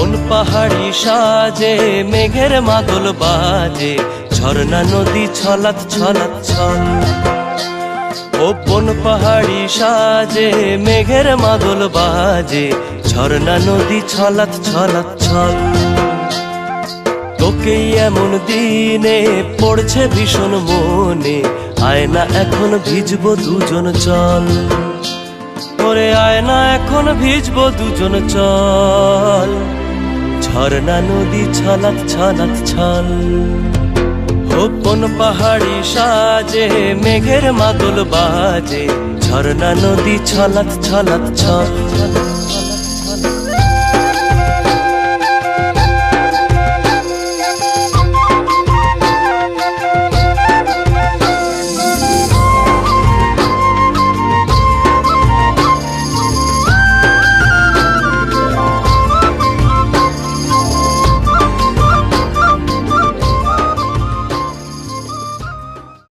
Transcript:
কোন পাহাড়ি সাজে মেঘের মাদল বাজে, ঝর্ণা নদী ছলাৎ ছলাৎ ছল। ও কোন পাহাড়ি সাজে মেঘের মাদল বাজে, ঝর্ণা নদী ছলাৎ ছলাৎ ছল। তোকে এমন দিনে পড়ছে ভীষণ মনে, আয় না এখন ভিজবো দুজন চল। ওরে আয় না এখন ভিজবো দুজন চল, ঝর্ণা নদী ছলাৎ ছলাৎ ছল। ও কোন পাহাড়ি সাজে মেঘের মাদল বাজে, ঝর্ণা নদী ছলাৎ ছলাৎ ছল।